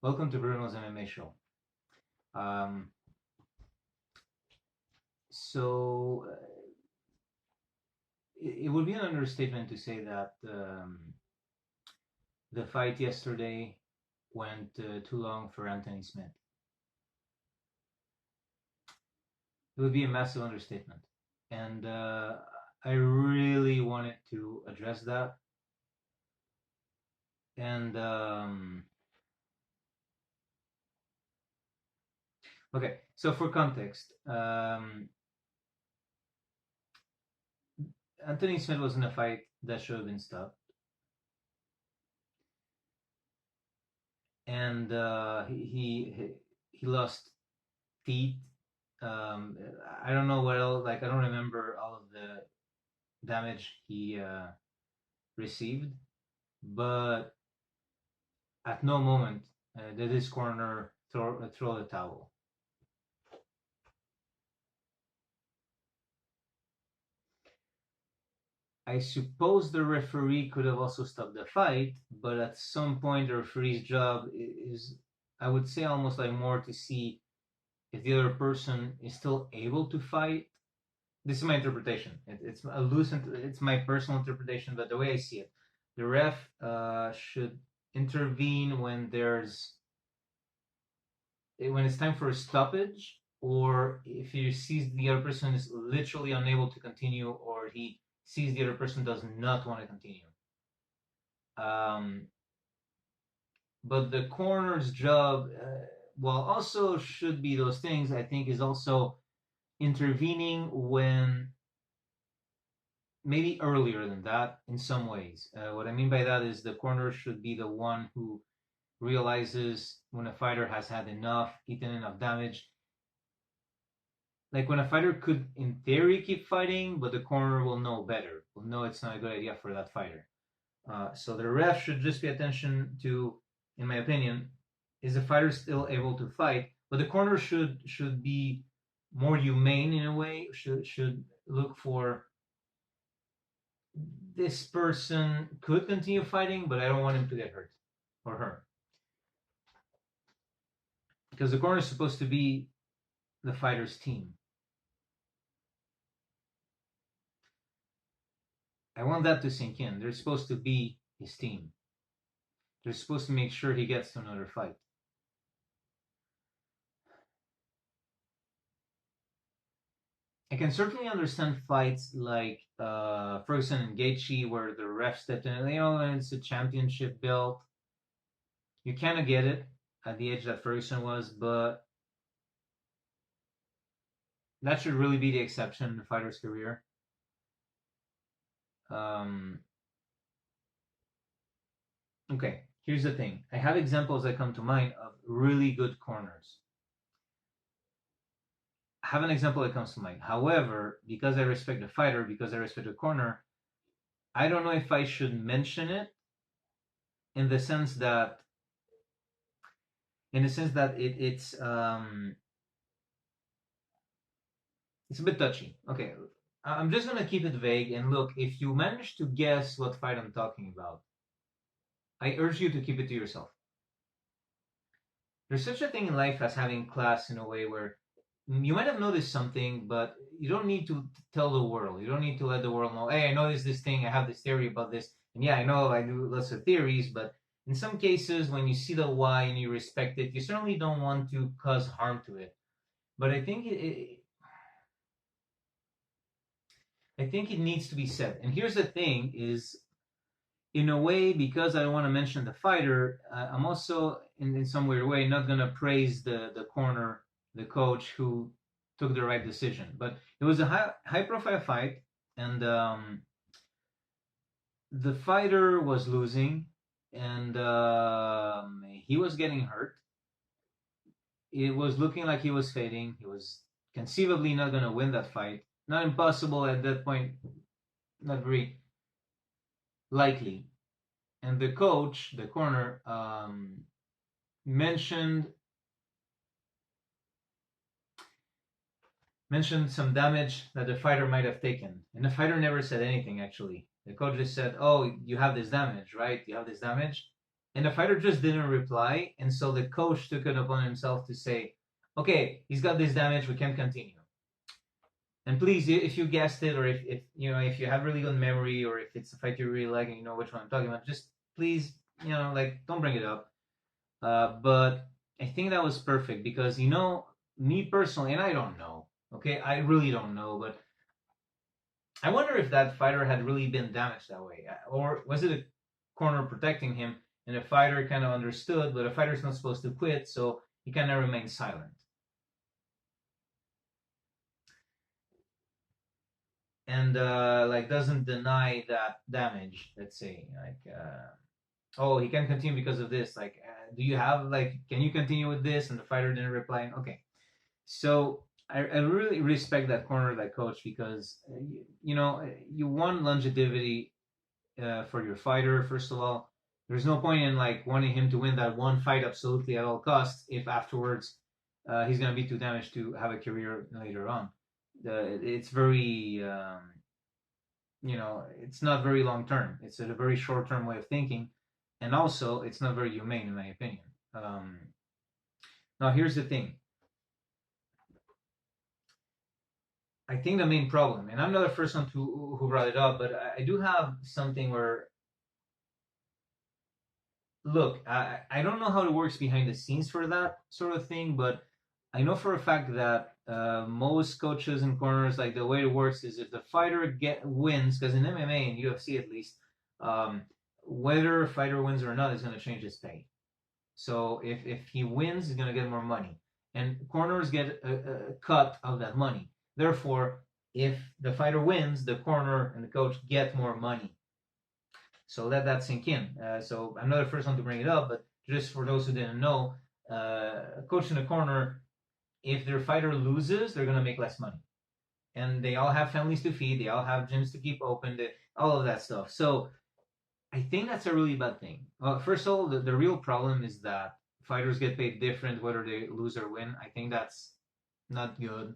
Welcome to Bruno's MMA show. Um, so it would be an understatement to say that the fight yesterday went too long for Anthony Smith. It would be a massive understatement, and I really wanted to address that. And okay, so for context, Anthony Smith was in a fight that should have been stopped, and he lost teeth. I don't know what else. Like I don't remember all of the damage he received, but at no moment did his corner throw the towel. I suppose the referee could have also stopped the fight, but at some point the referee's job is, I would say, almost like more to see if the other person is still able to fight. This is my interpretation. It's a loose, it's my personal interpretation, but the way I see it, the ref should intervene when it's time for a stoppage, or if he sees the other person is literally unable to continue, or he sees the other person does not want to continue. But the corner's job, while also should be those things, I think is also intervening when maybe earlier than that in some ways. What I mean by that is the corner should be the one who realizes when a fighter has had enough, eaten enough damage. Like when a fighter could, in theory, keep fighting, but the corner will know better, will know it's not a good idea for that fighter. So the ref should just pay attention to, in my opinion, is the fighter still able to fight? But the corner should be more humane in a way. Should look for, this person could continue fighting, but I don't want him to get hurt or her, because the corner is supposed to be the fighter's team. I want that to sink in. They're supposed to be his team. They're supposed to make sure he gets to another fight. I can certainly understand fights like Ferguson and Gaethje, where the ref stepped in. And it's a championship belt. You kind of get it at the age that Ferguson was, but that should really be the exception in the fighter's career. Okay, here's the thing. I have examples that come to mind of really good corners. I have an example that comes to mind. However, because I respect the fighter, because I respect the corner, I don't know if I should mention it in the sense that it's it's a bit touchy. Okay, I'm just gonna keep it vague, and look, if you manage to guess what fight I'm talking about, I urge you to keep it to yourself. There's such a thing in life as having class in a way where you might have noticed something, but you don't need to tell the world. You don't need to let the world know, hey, I noticed this thing, I have this theory about this. And yeah, I know I do lots of theories, but in some cases, when you see the why and you respect it, you certainly don't want to cause harm to it. But I think it needs to be said. And here's the thing is, in a way, because I don't want to mention the fighter, I'm also, in some weird way, not going to praise the corner, the coach who took the right decision. But it was a high profile fight, and the fighter was losing, and he was getting hurt. It was looking like he was fading. He was conceivably not going to win that fight. Not impossible at that point, not very likely. And the coach, the corner, mentioned some damage that the fighter might have taken. And the fighter never said anything, actually. The coach just said, oh, you have this damage, right? You have this damage. and the fighter just didn't reply, and so the coach took it upon himself to say, okay, he's got this damage, we can't continue. And please, if you guessed it, or if you know, if you have really good memory, or if it's a fight you really like and you know which one I'm talking about, just please, you know, like, don't bring it up. But I think that was perfect because, you know, me personally, and I don't know, okay, I really don't know, but I wonder if that fighter had really been damaged that way, or was it a corner protecting him, and the fighter kind of understood, but a fighter's not supposed to quit, so he kind of remained silent. And like doesn't deny that damage. Let's say like, oh, he can continue because of this. Like, do you have like, can you continue with this? And the fighter didn't reply. Okay, so I really respect that corner, that coach, because you know, you want longevity for your fighter. First of all, there's no point in like wanting him to win that one fight absolutely at all costs if afterwards he's gonna be too damaged to have a career later on. It's very you know, it's not very long term. It's a very short term way of thinking, and also it's not very humane in my opinion. Now here's the thing. I think the main problem, and I'm not the first one who brought it up, but I do have something where, look, I don't know how it works behind the scenes for that sort of thing, but I know for a fact that most coaches and corners, like the way it works is if the fighter wins, because in MMA and UFC at least, um, whether a fighter wins or not is going to change his pay. So if he wins, he's going to get more money, and corners get a cut of that money. Therefore, if the fighter wins, the corner and the coach get more money. So let that sink in. So I'm not the first one to bring it up, but just for those who didn't know, coach in the corner, if their fighter loses, they're gonna make less money, and they all have families to feed, they all have gyms to keep open, all of that stuff. So I think that's a really bad thing. Well, first of all, the real problem is that fighters get paid different whether they lose or win. I think that's not good.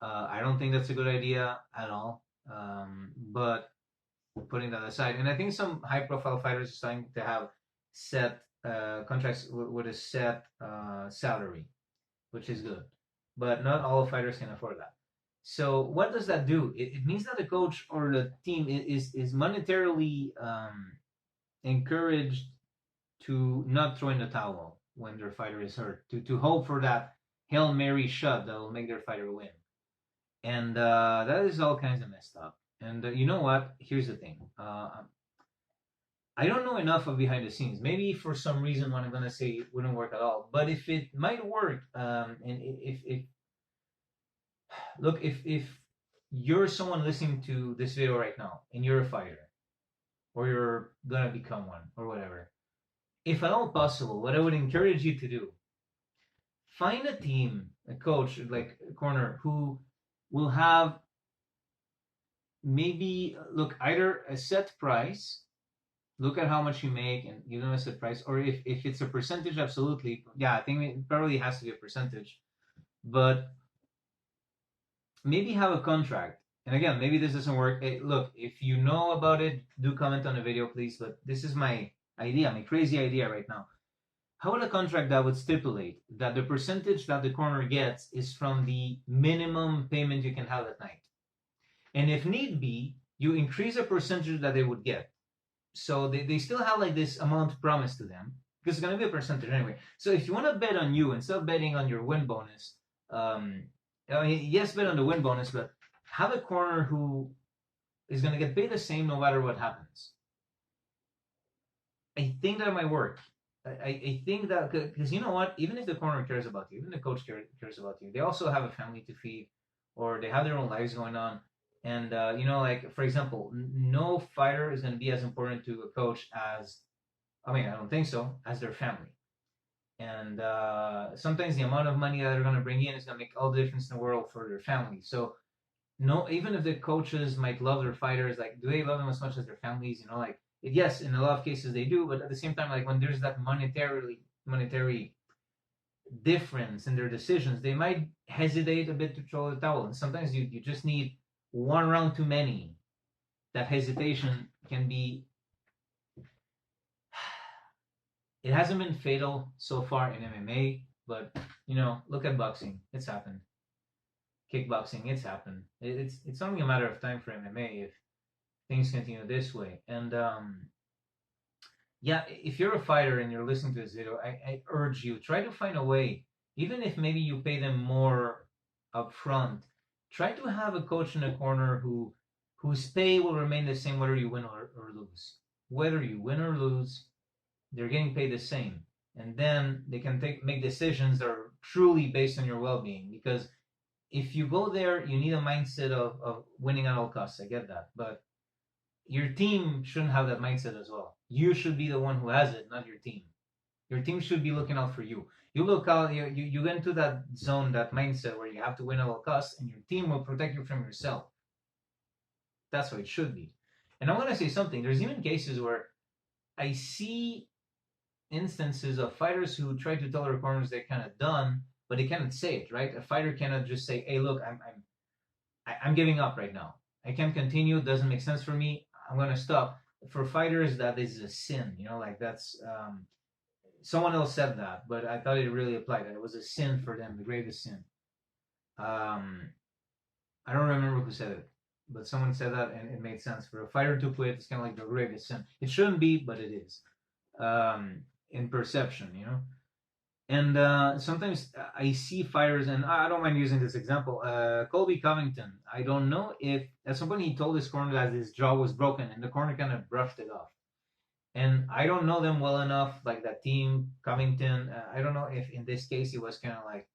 I don't think that's a good idea at all. But putting that aside, and I think some high-profile fighters are starting to have set contracts with a set salary, which is good. But not all fighters can afford that. So what does that do? It means that the coach or the team is monetarily encouraged to not throw in the towel when their fighter is hurt, to hope for that Hail Mary shot that will make their fighter win. And that is all kinds of messed up. And you know what? Here's the thing. I don't know enough of behind the scenes. Maybe for some reason what I'm gonna say wouldn't work at all. But if it might work, and if look, if you're someone listening to this video right now and you're a fighter, or you're gonna become one, or whatever, if at all possible, what I would encourage you to do, find a team, a coach, like a corner, who will have maybe, look, either a set price, look at how much you make and give them a set price, or if it's a percentage, absolutely, yeah, I think it probably has to be a percentage, but maybe have a contract. And again, maybe this doesn't work. Hey, look, if you know about it, do comment on the video, please. But this is my idea, my crazy idea right now. How would a contract that would stipulate that the percentage that the corner gets is from the minimum payment you can have at night? And if need be, you increase a percentage that they would get. So they still have like this amount promised to them because it's going to be a percentage anyway. So if you want to bet on you instead of betting on your win bonus, I mean, yes, bet on the win bonus, but have a corner who is going to get paid the same no matter what happens. I think that might work. I think that, because you know what, even if the corner cares about you, even the coach cares about you, they also have a family to feed, or they have their own lives going on. And you know, like for example, no fighter is going to be as important to a coach as, I mean, I don't think so, as their family. And sometimes the amount of money that they're going to bring in is going to make all the difference in the world for their family. So no, even if the coaches might love their fighters, like, do they love them as much as their families? You know, like, yes, in a lot of cases they do, but at the same time, like when there's that monetary difference in their decisions, they might hesitate a bit to throw the towel. And sometimes you just need one round too many. That hesitation can be It hasn't been fatal so far in MMA, but look at boxing. It's happened. Kickboxing, it's happened. It's only a matter of time for MMA if things continue this way. And yeah, if you're a fighter and you're listening to this video, I urge you, try to find a way, even if maybe you pay them more upfront, try to have a coach in the corner whose pay will remain the same whether you win or lose. Whether you win or lose, they're getting paid the same. And then they can make decisions that are truly based on your well-being. Because if you go there, you need a mindset of winning at all costs. I get that. But your team shouldn't have that mindset as well. You should be the one who has it, not your team. Your team should be looking out for you. You look out, you get into that zone, that mindset where you have to win at all costs, and your team will protect you from yourself. That's what it should be. And I'm going to say something. There's even cases where I see instances of fighters who try to tell their corners they're kind of done, but they cannot say it, right? A fighter cannot just say, "Hey, look, I'm giving up right now. I can't continue. It doesn't make sense for me. I'm gonna stop." For fighters, that is a sin. Like that's someone else said that, but I thought it really applied. That it was a sin for them, the greatest sin. Um, I don't remember who said it, but someone said that, and it made sense. For a fighter to quit, it's kind of like the greatest sin. It shouldn't be, but it is. In perception. And sometimes I see fighters, and I don't mind using this example. Colby Covington, I don't know if at some point he told his corner that his jaw was broken, and the corner kind of brushed it off. And I don't know them well enough, like that team, Covington. I don't know if in this case he was kind of like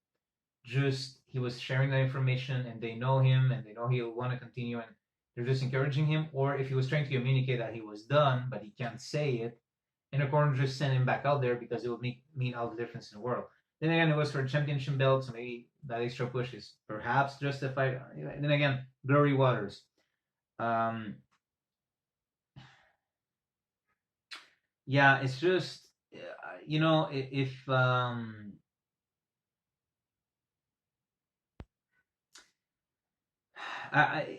just he was sharing that information, and they know him, and they know he'll want to continue, and they're just encouraging him, or if he was trying to communicate that he was done, but he can't say it, and the corner just send him back out there because it would mean all the difference in the world. Then again, it was for a championship belt, so maybe that extra push is perhaps justified. And then again, blurry waters. Yeah, it's just if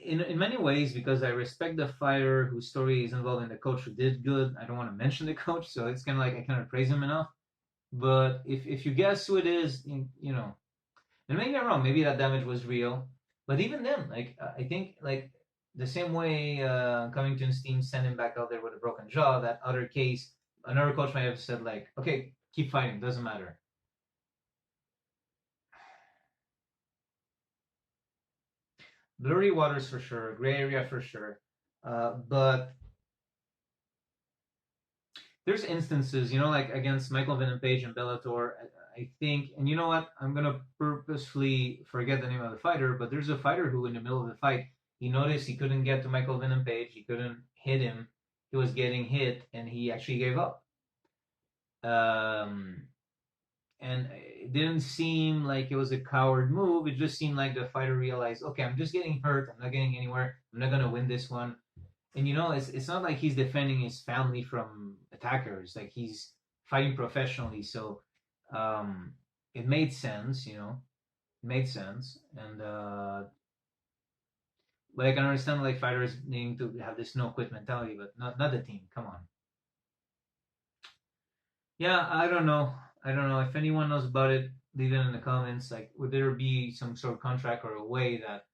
in many ways, because I respect the fighter whose story is involving the coach who did good. I don't want to mention the coach, so it's kind of like I cannot praise him enough. But if you guess who it is, and maybe I'm wrong. Maybe that damage was real. But even then, like I think like the same way Covington's team sent him back out there with a broken jaw. That other case, another coach might have said like, okay, keep fighting, doesn't matter. Blurry waters for sure, gray area for sure. But there's instances, like against Michael Venom Page and Bellator. I think, and you know what? I'm gonna purposefully forget the name of the fighter, but there's a fighter who, in the middle of the fight, he noticed he couldn't get to Michael Venom Page. He couldn't hit him. He was getting hit, and he actually gave up. Um, and it didn't seem like it was a coward move. It just seemed like the fighter realized, okay, I'm just getting hurt. I'm not getting anywhere. I'm not gonna win this one. And it's not like he's defending his family from attackers. Like he's fighting professionally, so it made sense. It made sense. And but I can understand like fighters needing to have this no quit mentality, but not the team. Come on. Yeah, I don't know. I don't know if anyone knows about it. Leave it in the comments. Like, would there be some sort of contract or a way that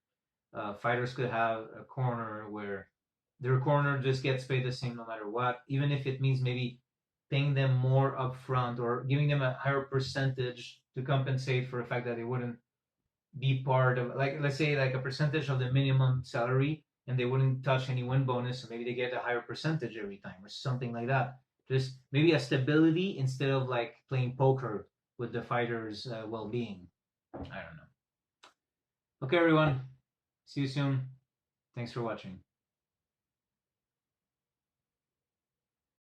fighters could have a corner where their corner just gets paid the same no matter what, even if it means maybe paying them more upfront or giving them a higher percentage to compensate for the fact that they wouldn't be part of, like, let's say like a percentage of the minimum salary, and they wouldn't touch any win bonus, so maybe they get a higher percentage every time or something like that. Just maybe a stability instead of like playing poker with the fighter's well-being. I don't know. Okay, everyone. See you soon. Thanks for watching.